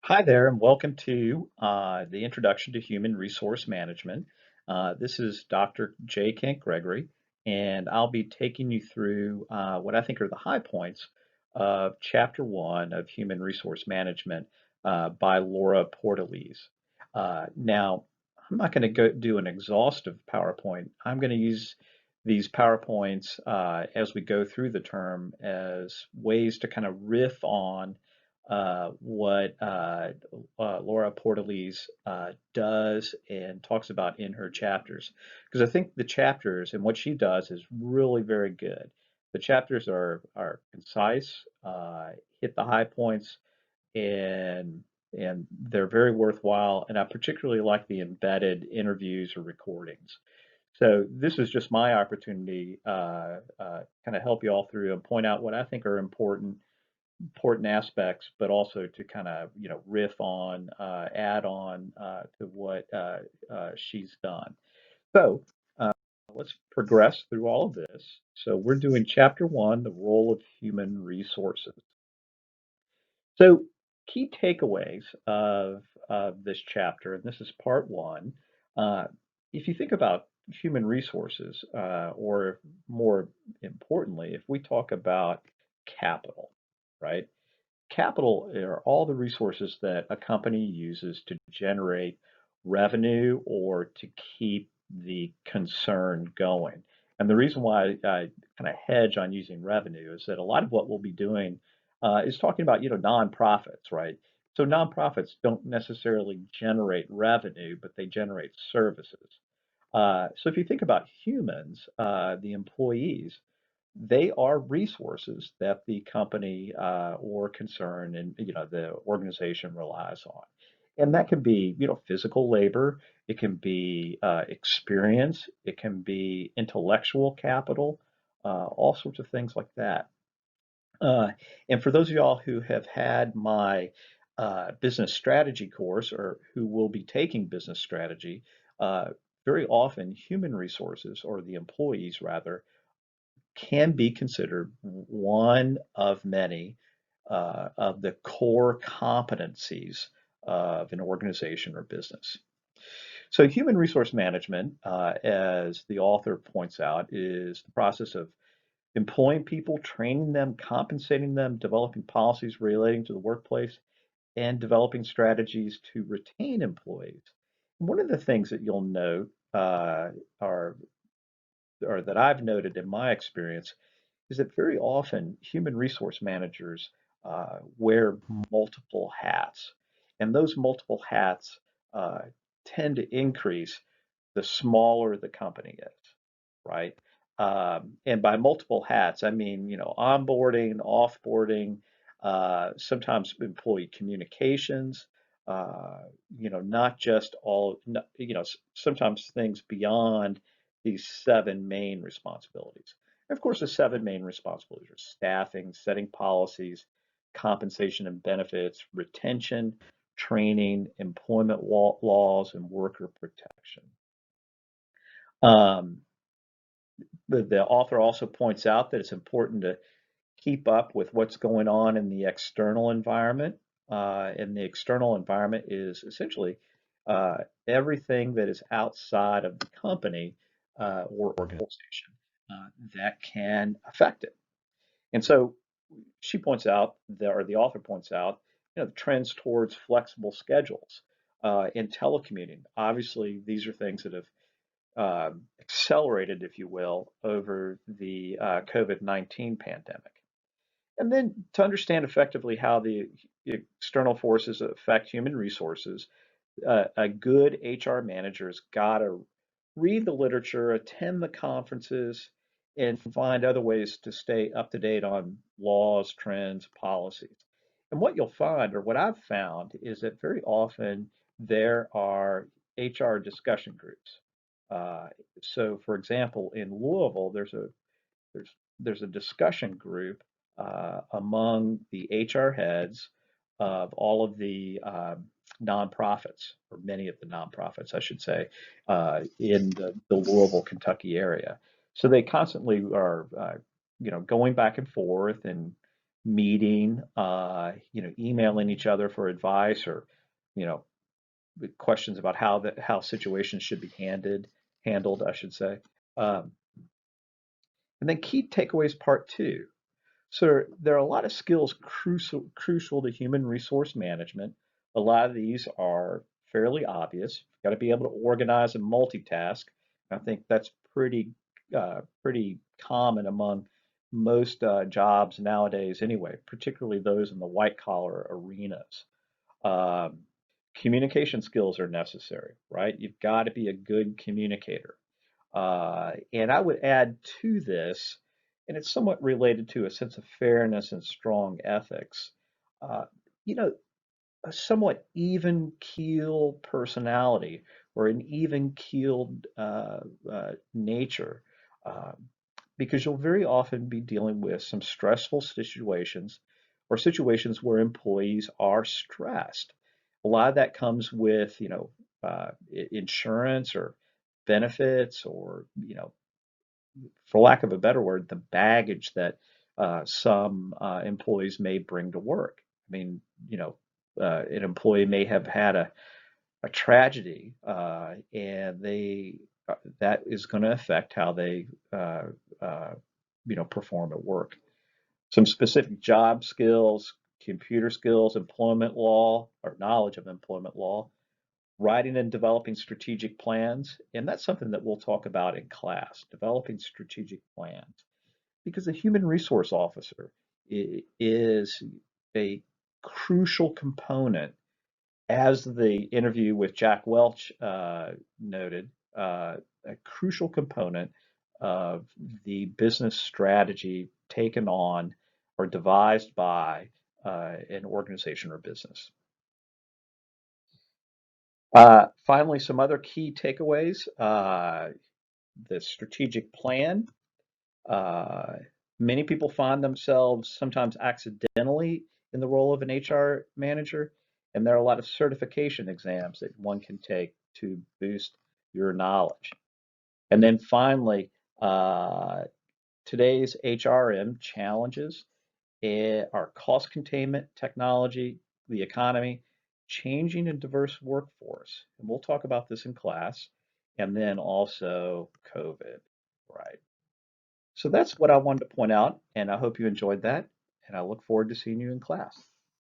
Hi there, and welcome to the Introduction to Human Resource Management. This is Dr. J. Kent Gregory, and I'll be taking you through what I think are the high points of Chapter 1 of Human Resource Management by Laura Portolese. Now, I'm not going to go do an exhaustive PowerPoint. I'm going to use these PowerPoints as we go through the term as ways to kind of riff on what Laura Portolese does and talks about in her chapters. Because I think the chapters and what she does is really very good. The chapters are concise, hit the high points, and they're very worthwhile. And I particularly like the embedded interviews or recordings. So this is just my opportunity, kind of help you all through and point out what I think are important aspects, but also to kind of riff on, add on to what she's done. So let's progress through all of this. So we're doing chapter 1, the role of human resources. So key takeaways of this chapter, and this is part 1. Uh, if you think about human resources, or more importantly, if we talk about capital, right? Capital are all the resources that a company uses to generate revenue or to keep the concern going. And the reason why I kind of hedge on using revenue is that a lot of what we'll be doing is talking about, nonprofits, right? So nonprofits don't necessarily generate revenue, but they generate services. So if you think about humans, the employees, they are resources that the company or concern and the organization relies on, and that can be physical labor, it can be experience, it can be intellectual capital, all sorts of things like that. Uh, and for those of y'all who have had my business strategy course or who will be taking business strategy, uh, very often human resources, or the employees rather, can be considered one of many of the core competencies of an organization or business. So, human resource management, as the author points out, is the process of employing people, training them, compensating them, developing policies relating to the workplace, and developing strategies to retain employees. One of the things that you'll note are or that I've noted in my experience is that very often human resource managers wear multiple hats, and those multiple hats uh, tend to increase the smaller the company is, right? And by multiple hats, I mean onboarding, offboarding, sometimes employee communications. Not just all, sometimes things beyond these 7 main responsibilities. And of course, the 7 main responsibilities are staffing, setting policies, compensation and benefits, retention, training, employment laws, and worker protection. Um, the author also points out that it's important to keep up with what's going on in the external environment. And the external environment is essentially uh, everything that is outside of the company or organization that can affect it. And so she points out, or the author points out, the trends towards flexible schedules in telecommuting. Obviously, these are things that have accelerated, if you will, over the COVID-19 pandemic. And then to understand effectively how the external forces affect human resources, a good HR manager's got to read the literature, attend the conferences, and find other ways to stay up to date on laws, trends, policies. And what you'll find, or what I've found, is that very often there are HR discussion groups. Uh, so, for example, in Louisville, there's there's a discussion group among the HR heads of all of the nonprofits, or many of the nonprofits, I should say, in the Louisville, Kentucky area. So they constantly are, going back and forth and meeting, emailing each other for advice or, you know, questions about how situations should be handled, I should say. Um, and then key takeaways part two. So there are a lot of skills crucial to human resource management. A lot of these are fairly obvious. You've got to be able to organize and multitask. I think that's pretty common among most jobs nowadays anyway, particularly those in the white collar arenas. Um, Communication skills are necessary, right? You've got to be a good communicator. And I would add to this, and it's somewhat related to a sense of fairness and strong ethics. Uh, you know, a somewhat even keel personality or an even keeled nature, um, because you'll very often be dealing with some stressful situations or situations where employees are stressed. A lot of that comes with, insurance or benefits or, for lack of a better word, the baggage that some employees may bring to work. I mean, an employee may have had a tragedy, and that is going to affect how they, uh, uh, perform at work. Some specific job skills, computer skills, employment law, or knowledge of employment law, writing and developing strategic plans, and that's something that we'll talk about in class, developing strategic plans. Because a human resource officer is a crucial component, as the interview with Jack Welch noted, a crucial component of the business strategy taken on or devised by an organization or business. Finally, some other key takeaways. The strategic plan. Uh, Many people find themselves sometimes accidentally in the role of an HR manager, and there are a lot of certification exams that one can take to boost your knowledge. And then finally, uh, today's HRM challenges are cost containment, technology, the economy, changing and diverse workforce. And we'll talk about this in class, and then also COVID, right? So that's what I wanted to point out, and I hope you enjoyed that, and I look forward to seeing you in class.